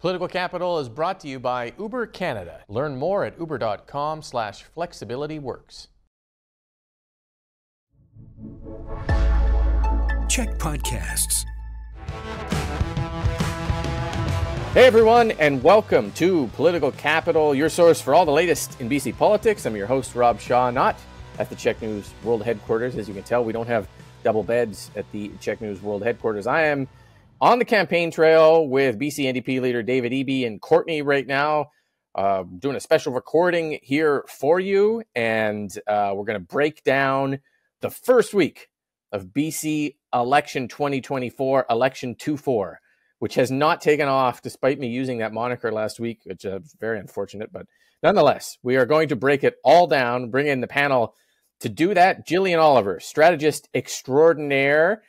Political Capital is brought to you by Uber Canada. Learn more at uber.com/flexibilityworks. CHEK Podcasts. Hey everyone, and welcome to Political Capital, your source for all the latest in BC politics. I'm your host, Rob Shaw, not at the CHEK News World Headquarters. As you can tell, we don't have double beds at the CHEK News World Headquarters. I am on the campaign trail with BC NDP leader David Eby and Courtney right now, doing a special recording here for you. And we're going to break down the first week of BC election 2024, election 2-4, which has not taken off despite me using that moniker last week, which is very unfortunate. But nonetheless, we are going to break it all down, bring in the panel to do that. Jillian Oliver, strategist extraordinaire,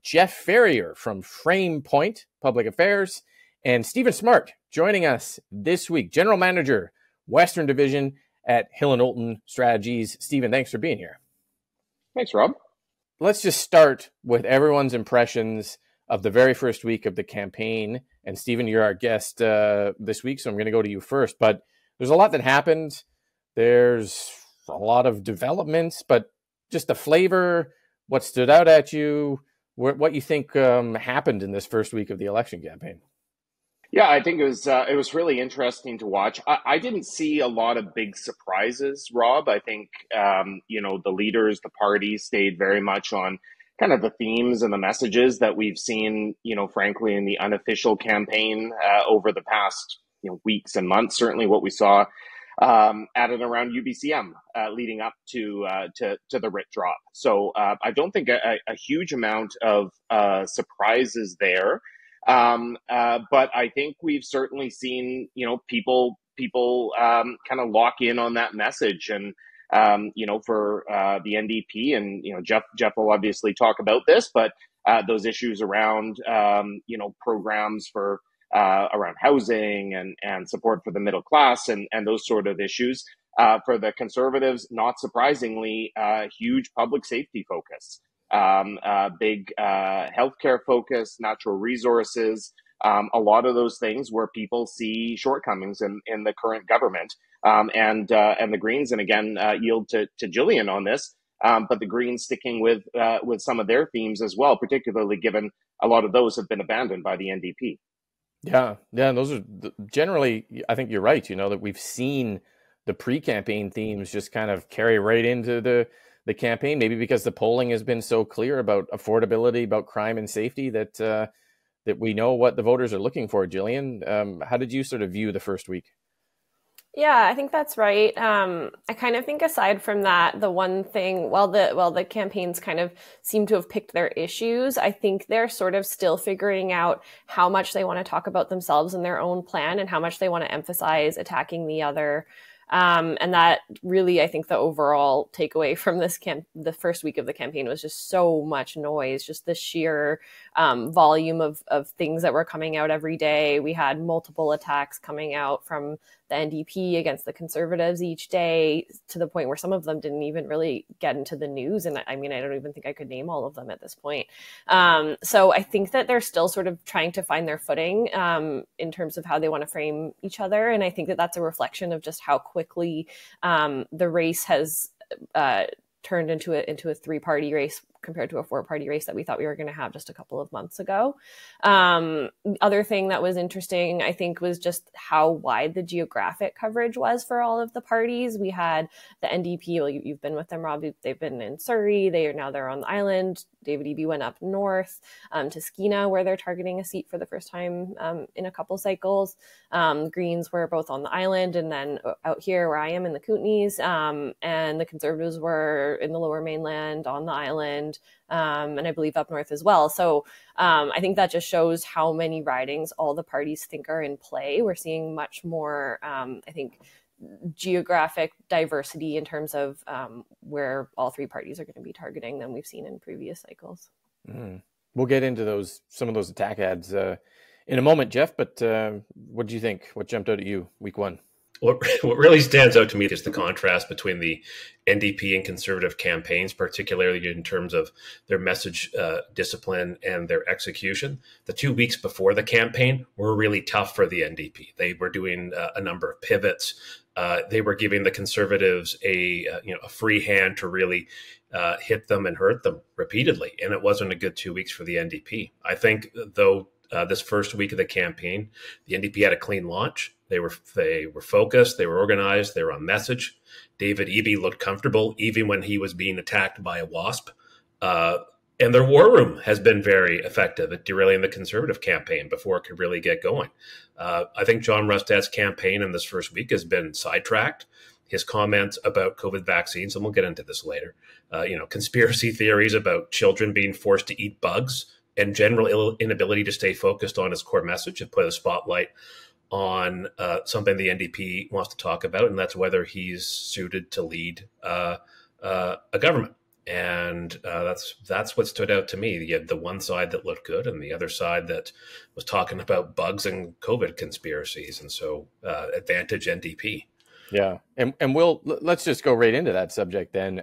Jeff Ferrier from Frame Point Public Affairs, and Stephen Smart joining us this week, General Manager, Western Division at Hill & Knowlton Strategies. Stephen, thanks for being here. Thanks, Rob. Let's just start with everyone's impressions of the very first week of the campaign. And Stephen, you're our guest this week, so I'm going to go to you first. But there's a lot that happened. There's a lot of developments, but just the flavor, what stood out at you, what you think happened in this first week of the election campaign. Yeah, I think it was really interesting to watch. I didn't see a lot of big surprises, Rob. I think, the leaders, the parties stayed very much on kind of the themes and the messages that we've seen, frankly, in the unofficial campaign over the past, weeks and months. Certainly what we saw at and around UBCM leading up to the writ drop. So I don't think a huge amount of surprises there. But I think we've certainly seen, people kind of lock in on that message. And, for the NDP and, Jeff will obviously talk about this, but those issues around, programs for around housing and support for the middle class and those sort of issues. For the Conservatives, not surprisingly, huge public safety focus, big healthcare focus, natural resources, a lot of those things where people see shortcomings in the current government. And the Greens, and again, yield to Jillian on this, but the Greens sticking with some of their themes as well, particularly given a lot of those have been abandoned by the NDP. Yeah, and those are generally, I think you're right, that we've seen the pre-campaign themes just kind of carry right into the campaign, maybe because the polling has been so clear about affordability, about crime and safety that we know what the voters are looking for. Jillian, how did you sort of view the first week? Yeah, I think that's right. I kind of think aside from that, the one thing, the campaigns kind of seem to have picked their issues, I think they're sort of still figuring out how much they want to talk about themselves and their own plan and how much they want to emphasize attacking the other. And that really, I think the overall takeaway from the first week of the campaign was just so much noise, just the sheer volume of things that were coming out every day. We had multiple attacks coming out from the NDP against the Conservatives each day, to the point where some of them didn't even really get into the news. And I mean, I don't even think I could name all of them at this point. So I think that they're still sort of trying to find their footing in terms of how they want to frame each other. And I think that that's a reflection of just how quickly the race has turned into a three-party race compared to a four-party race that we thought we were going to have just a couple of months ago. Other thing that was interesting, I think, was just how wide the geographic coverage was for all of the parties. We had the NDP, well, you've been with them, Rob. They've been in Surrey. They're on the island. David Eby went up north to Skeena, where they're targeting a seat for the first time in a couple cycles. The Greens were both on the island and then out here where I am in the Kootenays. And the Conservatives were in the Lower Mainland on the island. And I believe up north as well. So I think that just shows how many ridings all the parties think are in play. We're seeing much more, I think, geographic diversity in terms of where all three parties are going to be targeting than we've seen in previous cycles. We'll get into some of those attack ads in a moment, Jeff, but what did you think? What jumped out at you week one? what really stands out to me is the contrast between the NDP and Conservative campaigns, particularly in terms of their message discipline and their execution. The 2 weeks before the campaign were really tough for the NDP. They were doing a number of pivots. They were giving the Conservatives a free hand to really hit them and hurt them repeatedly, and it wasn't a good 2 weeks for the NDP. I think, though, this first week of the campaign, the NDP had a clean launch. They were focused, they were organized, they were on message. David Eby looked comfortable even when he was being attacked by a wasp. And their war room has been very effective at derailing the Conservative campaign before it could really get going. I think John Rustad's campaign in this first week has been sidetracked. His comments about COVID vaccines, and we'll get into this later, conspiracy theories about children being forced to eat bugs and general inability to stay focused on his core message have put a spotlight on something the NDP wants to talk about, and that's whether he's suited to lead a government. And that's what stood out to me. You had the one side that looked good and the other side that was talking about bugs and COVID conspiracies. And so advantage NDP. Yeah. And let's just go right into that subject then.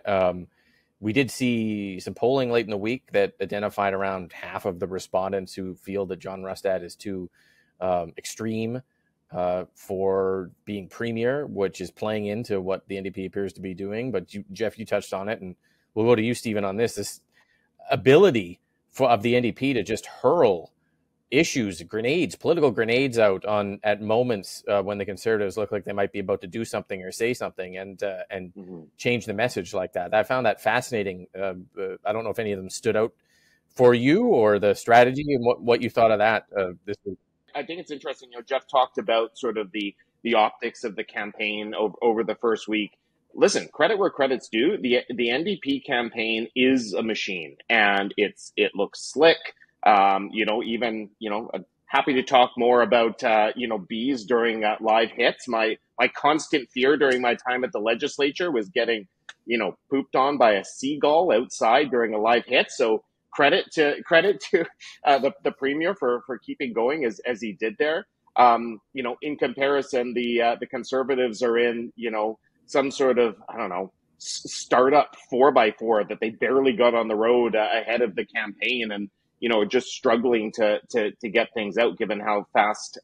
We did see some polling late in the week that identified around half of the respondents who feel that John Rustad is too extreme for being premier, which is playing into what the NDP appears to be doing. But Jeff, you touched on it, and we'll go to you, Stephen, on this ability of the NDP to just hurl issues, political grenades out at moments when the Conservatives look like they might be about to do something or say something and change the message like that. I found that fascinating. I don't know if any of them stood out for you or the strategy and what you thought of that this week. I think it's interesting. Jeff talked about sort of the optics of the campaign over the first week. Listen, credit where credit's due. The NDP campaign is a machine, and it looks slick. Happy to talk more about bees during live hits. My constant fear during my time at the legislature was getting pooped on by a seagull outside during a live hit. So credit to the premier for keeping going as he did there. In comparison, the Conservatives are in some sort of startup 4x4 that they barely got on the road ahead of the campaign, and just struggling to get things out given how fast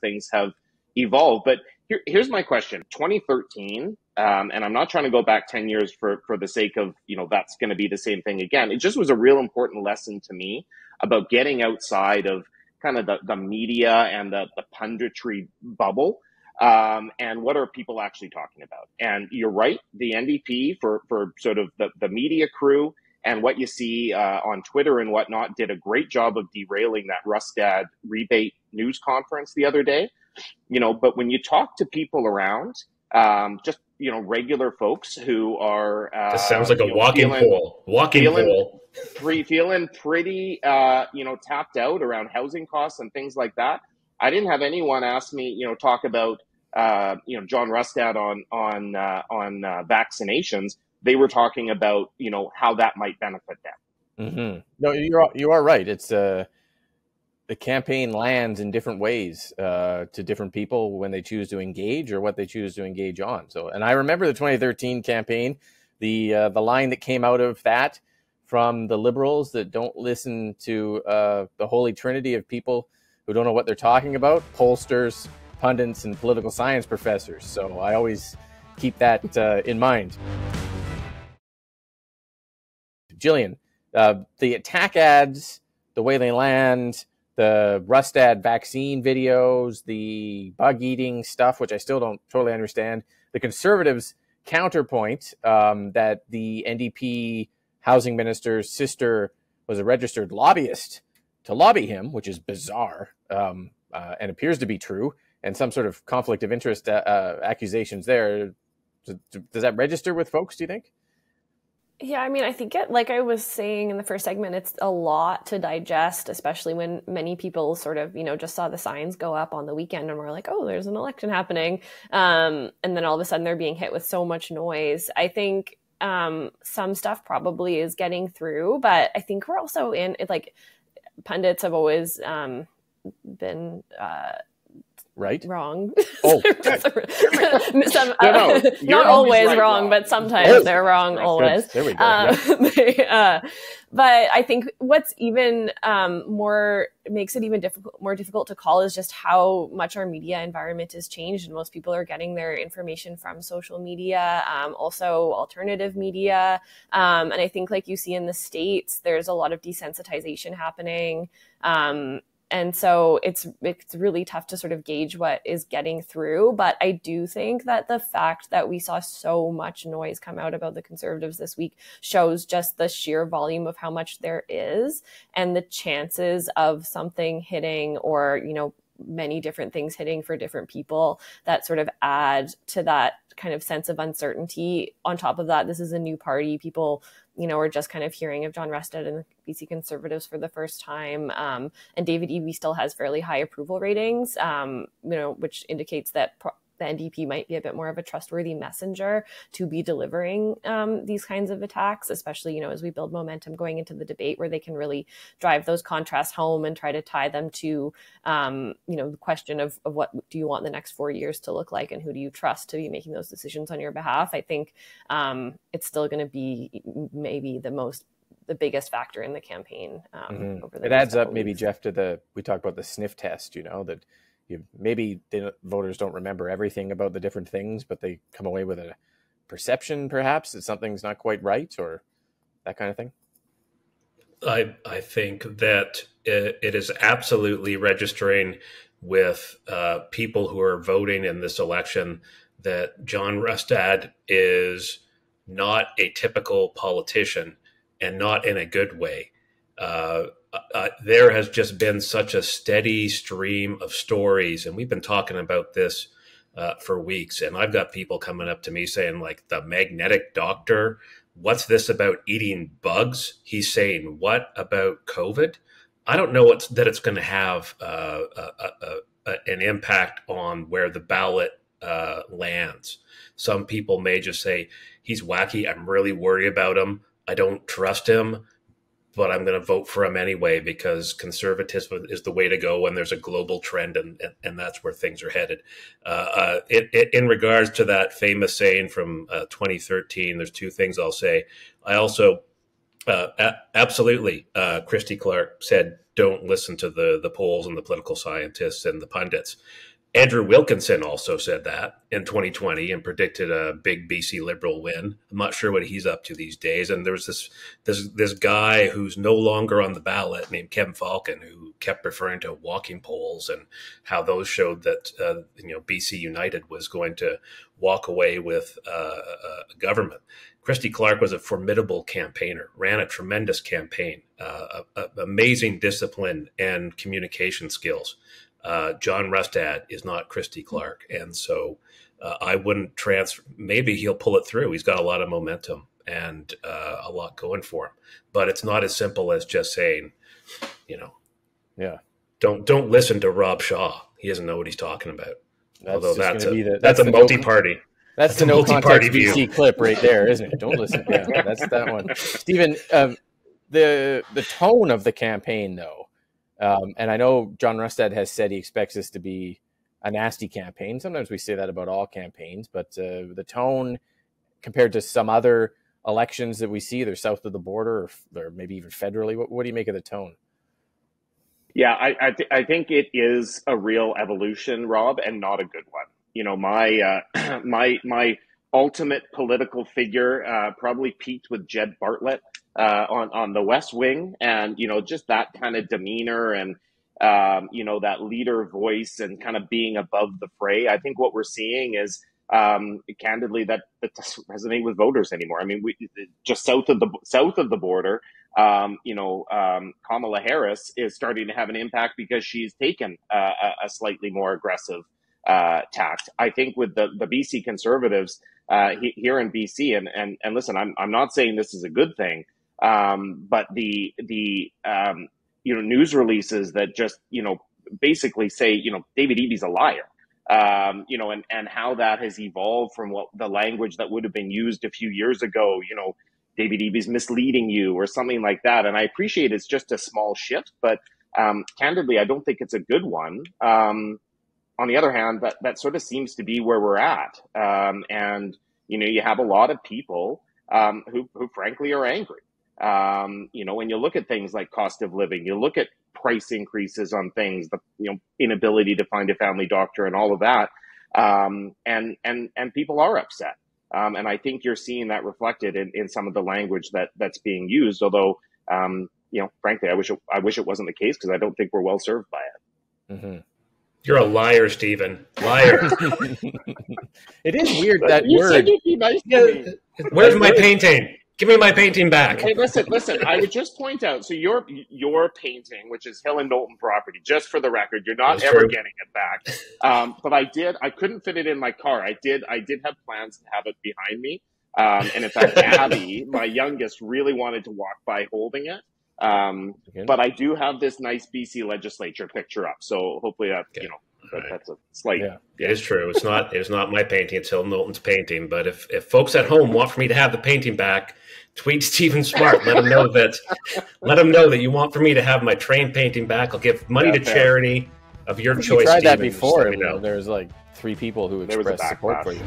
things have evolved. But here's my question: 2013. And I'm not trying to go back 10 years for the sake of, that's going to be the same thing again. It just was a real important lesson to me about getting outside of kind of the media and the punditry bubble. And what are people actually talking about? And you're right, the NDP for sort of the media crew and what you see on Twitter and whatnot did a great job of derailing that Rustad rebate news conference the other day. But when you talk to people around, just regular folks who are this sounds like a walking poll. Feeling pretty tapped out around housing costs and things like that. I didn't have anyone ask me talk about John Rustad on vaccinations. They were talking about how that might benefit them. Mm-hmm. No, you are right. It's the campaign lands in different ways to different people when they choose to engage or what they choose to engage on. So, and I remember the 2013 campaign, the line that came out of that from the Liberals that don't listen to the holy trinity of people who don't know what they're talking about: pollsters, pundits, and political science professors. So I always keep that in mind. Jillian, the attack ads, the way they land, the Rustad vaccine videos, the bug eating stuff, which I still don't totally understand. The Conservatives' counterpoint that the NDP housing minister's sister was a registered lobbyist to lobby him, which is bizarre and appears to be true, and some sort of conflict of interest accusations there. Does that register with folks, do you think? Yeah, I mean, I think like I was saying in the first segment, it's a lot to digest, especially when many people sort of, just saw the signs go up on the weekend and were like, oh, there's an election happening. And then all of a sudden they're being hit with so much noise. I think some stuff probably is getting through, but I think we're also in it, like pundits have always been Right. wrong. Oh, No, you're not always right, wrong, Rob. but sometimes they're wrong. That's Always. good. There we go. But I think what's even makes it even more difficult to call is just how much our media environment has changed, and most people are getting their information from social media, also alternative media, and I think, like you see in the States, there's a lot of desensitization happening. And so it's really tough to sort of gauge what is getting through. But I do think that the fact that we saw so much noise come out about the Conservatives this week shows just the sheer volume of how much there is, and the chances of something hitting, or, you know, many different things hitting for different people, that sort of add to that kind of sense of uncertainty. On top of that, this is a new party. People, you know, are just kind of hearing of John Rustad and the BC Conservatives for the first time. And David Eby still has fairly high approval ratings, you know, which indicates that the NDP might be a bit more of a trustworthy messenger to be delivering these kinds of attacks, especially, you know, as we build momentum going into the debate, where they can really drive those contrasts home and try to tie them to, you know, the question of what do you want the next 4 years to look like, and who do you trust to be making those decisions on your behalf. I think it's still going to be maybe the biggest factor in the campaign. Over the it adds up, maybe, weeks. Jeff, to we talked about the sniff test, you know, that maybe voters don't remember everything about the different things, but they come away with a perception, perhaps, that something's not quite right, or that kind of thing. I think that it is absolutely registering with people who are voting in this election that John Rustad is not a typical politician, and not in a good way. There has just been such a steady stream of stories, and we've been talking about this for weeks, and I've got people coming up to me saying, like, the magnetic doctor, what's this about eating bugs? He's saying, what about COVID? I don't know that it's going to have an impact on where the ballot lands. Some people may just say, he's wacky, I'm really worried about him, I don't trust him, but I'm going to vote for him anyway because conservatism is the way to go when there's a global trend, and that's where things are headed. In regards to that famous saying from 2013, there's two things I'll say. I also, absolutely, Christy Clark said, don't listen to the polls and the political scientists and the pundits. Andrew Wilkinson also said that in 2020 and predicted a big BC Liberal win. I'm not sure what he's up to these days. And there's this guy who's no longer on the ballot named Kevin Falcon, who kept referring to walking polls and how those showed that BC United was going to walk away with government. Christy Clark was a formidable campaigner, ran a tremendous campaign, amazing discipline and communication skills. John Rustad is not Christy Clark. And so I wouldn't transfer. Maybe he'll pull it through. He's got a lot of momentum and a lot going for him. But it's not as simple as just saying, don't listen to Rob Shaw. He doesn't know what he's talking about. Although that's a multi-party. That's the no context BC clip right there, isn't it? Don't listen. Yeah, that's that one. Stephen, the tone of the campaign, though, and I know John Rustad has said he expects this to be a nasty campaign. Sometimes we say that about all campaigns, but the tone compared to some other elections that we see, either south of the border or maybe even federally, what do you make of the tone? Yeah, I think it is a real evolution, Rob, and not a good one. My ultimate political figure probably peaked with Jed Bartlett on the West Wing, and just that kind of demeanor and that leader voice and kind of being above the fray. I think what we're seeing is candidly that doesn't resonate with voters anymore. I mean, we just south of the border. Kamala Harris is starting to have an impact because she's taken a slightly more aggressive tact. I think with the BC Conservatives here in BC, and listen, I'm not saying this is a good thing, but the news releases that just basically say David Eby's a liar, and how that has evolved from what the language that would have been used a few years ago, David Eby's misleading you or something like that. And I appreciate it's just a small shift, but candidly, I don't think it's a good one. on the other hand, that sort of seems to be where we're at. And, you have a lot of people who frankly are angry. When you look at things like cost of living, you look at price increases on things, the inability to find a family doctor and all of that. And people are upset. And I think you're seeing that reflected in some of the language that's being used. Although, frankly, I wish it wasn't the case, because I don't think we're well served by it. Mm-hmm. You're a liar, Stephen. Liar. It is weird that you word. said you'd be nice to me. Where's my painting? Give me my painting back. Hey, listen. I would just point out, so your painting, which is Hill and Knowlton property, just for the record, you're not That's ever true. getting it back. But I couldn't fit it in my car. I did have plans to have it behind me. And in fact, Abby, my youngest, really wanted to walk by holding it. But I do have this nice BC legislature picture up. So hopefully that's a slight. Yeah. It is true. It's not my painting. It's Hill and Knowlton's painting. But if folks at home want for me to have the painting back, tweet Stephen Smart. Let him know that you want for me to have my train painting back. I'll give money to charity of your choice. You tried that Stephen. before. There's like 3 people who expressed support for you.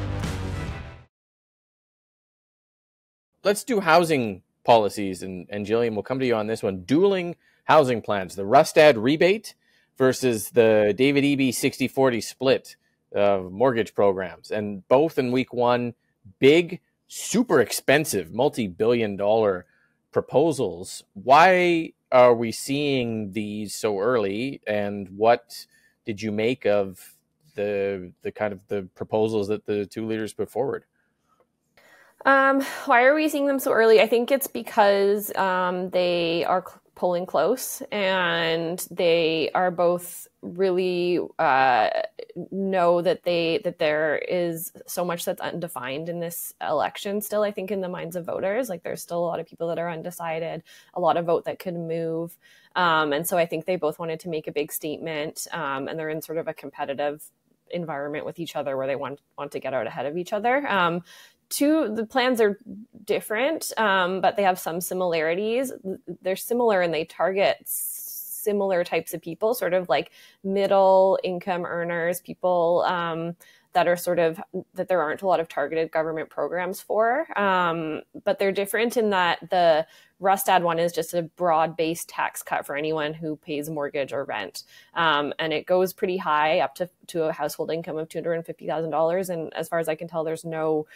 Let's do housing policies, and Jillian, we'll come to you on this one. Dueling housing plans, the Rustad rebate versus the David Eby 60-40 split of mortgage programs. And both in week 1, big, super expensive, multi-billion-dollar proposals. Why are we seeing these so early, and what did you make of the kind of the proposals that the 2 leaders put forward? Why are we seeing them so early? I think it's because they are polling close, and they are both really know that there is so much that's undefined in this election still. I think in the minds of voters, like there's still a lot of people that are undecided, a lot of vote that could move. And so I think they both wanted to make a big statement, and they're in sort of a competitive environment with each other where they want to get out ahead of each other. The plans are different, but they have some similarities. They're similar and they target similar types of people, sort of like middle income earners, people that are that there aren't a lot of targeted government programs for. But they're different in that the Rustad one is just a broad-based tax cut for anyone who pays mortgage or rent. And it goes pretty high, up to a household income of $250,000. And as far as I can tell, there's no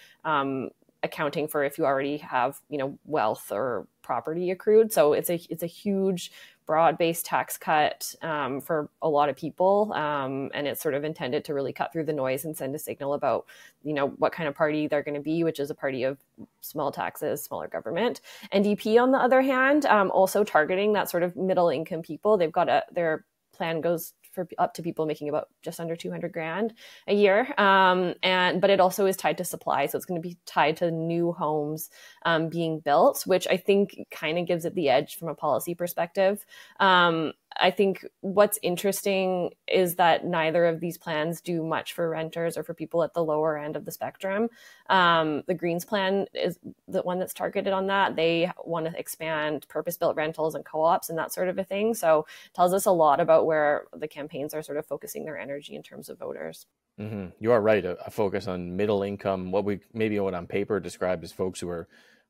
accounting for if you already have, wealth or property accrued. So it's a huge broad-based tax cut for a lot of people. And it's sort of intended to really cut through the noise and send a signal about, what kind of party they're going to be, which is a party of small taxes, smaller government. NDP, on the other hand, also targeting that sort of middle income people. They've got their plan goes for up to people making about just under $200,000 a year. But it also is tied to supply. So it's going to be tied to new homes being built, which I think kind of gives it the edge from a policy perspective. I think what's interesting is that neither of these plans do much for renters or for people at the lower end of the spectrum. The Greens plan is the one that's targeted on that. They want to expand purpose-built rentals and co-ops and that sort of a thing. So it tells us a lot about where the campaigns are sort of focusing their energy in terms of voters. Mm-hmm. You are right. A focus on middle income, what on paper described as folks who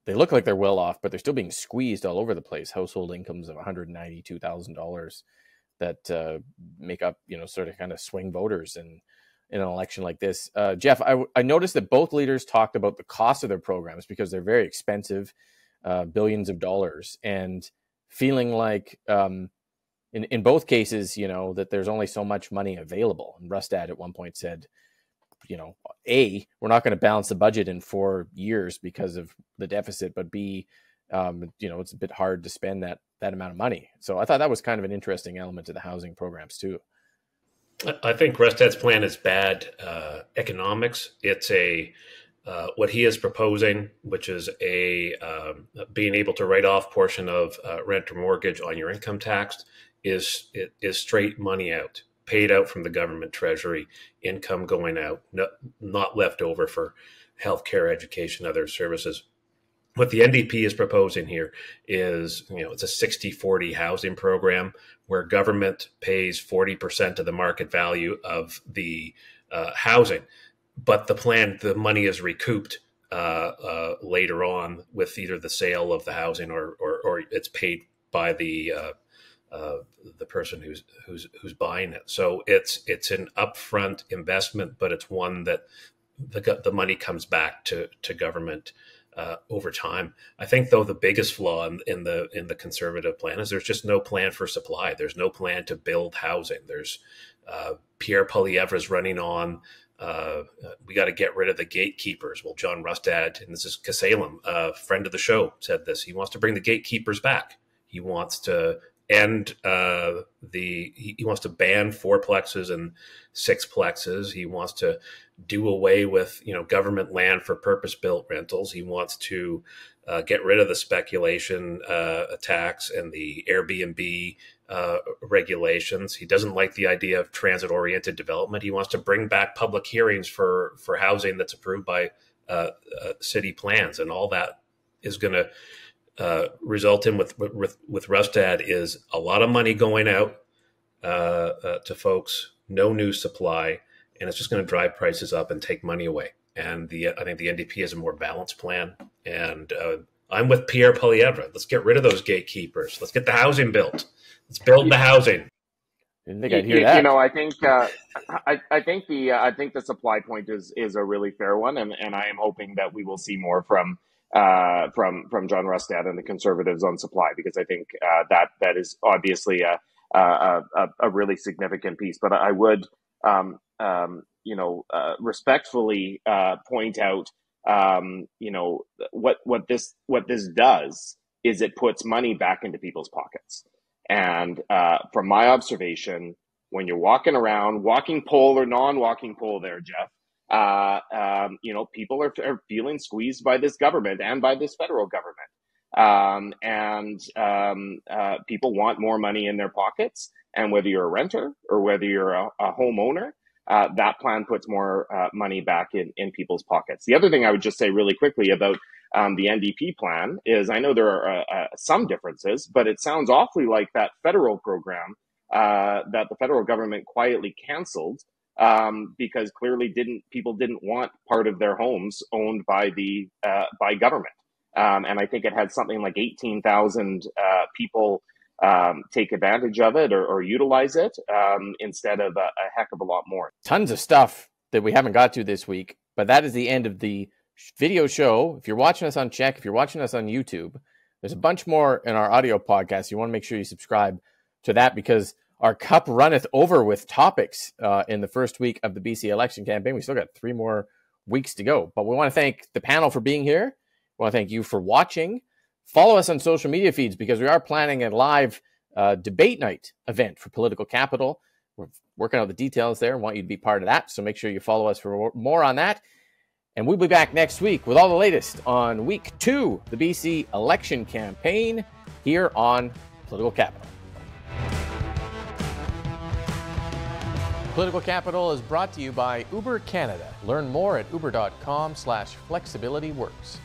they look like they're well off, but they're still being squeezed all over the place. Household incomes of $192,000 that make up, sort of kind of swing voters in an election like this. Jeff, I noticed that both leaders talked about the cost of their programs because they're very expensive, billions of dollars, and feeling like in both cases, that there's only so much money available. And Rustad at one point said, A, we're not going to balance the budget in 4 years because of the deficit, but B, it's a bit hard to spend that amount of money. So I thought that was kind of an interesting element to the housing programs too. I think Rustad's plan is bad economics. It's what he is proposing, which is being able to write off portion of rent or mortgage on your income tax, is straight money out, paid out from the government treasury, income going out, not left over for healthcare, education, other services. What the NDP is proposing here is, it's a 60-40 housing program where government pays 40% of the market value of the housing, but the money is recouped later on with either the sale of the housing or it's paid by the person who's buying it. So it's an upfront investment, but it's one that the money comes back to government over time. I think, though, the biggest flaw in the Conservative plan is there's just no plan for supply. There's no plan to build housing. There's Pierre Poilievre's running on. We got to get rid of the gatekeepers. Well, John Rustad, and this is Casalem, a friend of the show, said this. He wants to bring the gatekeepers back. He wants to end he wants to ban fourplexes and sixplexes. He wants to do away with government land for purpose-built rentals. He wants to get rid of the speculation tax and the Airbnb regulations. He doesn't like the idea of transit-oriented development. He wants to bring back public hearings for housing that's approved by city plans, and all that is going to result in with Rustad is a lot of money going out to folks, no new supply, and it's just going to drive prices up and take money away. And I think the NDP has a more balanced plan. And I'm with Pierre Poilievre. Let's get rid of those gatekeepers. Let's get the housing built. Let's build the housing. Didn't think I'd hear that. I think the supply point is a really fair one, and I am hoping that we will see more from John Rustad and the Conservatives on supply, because I think that is obviously a really significant piece. But I would respectfully point out what this does is it puts money back into people's pockets. And from my observation, when you're walking around, walking pole or non-walking pole there, Jeff, people are feeling squeezed by this government and by this federal government. People want more money in their pockets. And whether you're a renter or whether you're a homeowner, that plan puts more money back in people's pockets. The other thing I would just say really quickly about the NDP plan is, I know there are some differences, but it sounds awfully like that federal program that the federal government quietly canceled because clearly people didn't want part of their homes owned by government. And I think it had something like 18,000 people take advantage of it or utilize it instead of a heck of a lot more. Tons of stuff that we haven't got to this week, but that is the end of the video show. If you're watching us on CHEK, if you're watching us on YouTube, there's a bunch more in our audio podcast. You want to make sure you subscribe to that, because our cup runneth over with topics in the first week of the BC election campaign. We still got 3 more weeks to go, but we want to thank the panel for being here. We want to thank you for watching. Follow us on social media feeds, because we are planning a live debate night event for Political Capital. We're working out the details there and want you to be part of that. So make sure you follow us for more on that. And we'll be back next week with all the latest on week 2, the BC election campaign, here on Political Capital. Political Capital is brought to you by Uber Canada. Learn more at uber.com/flexibilityworks.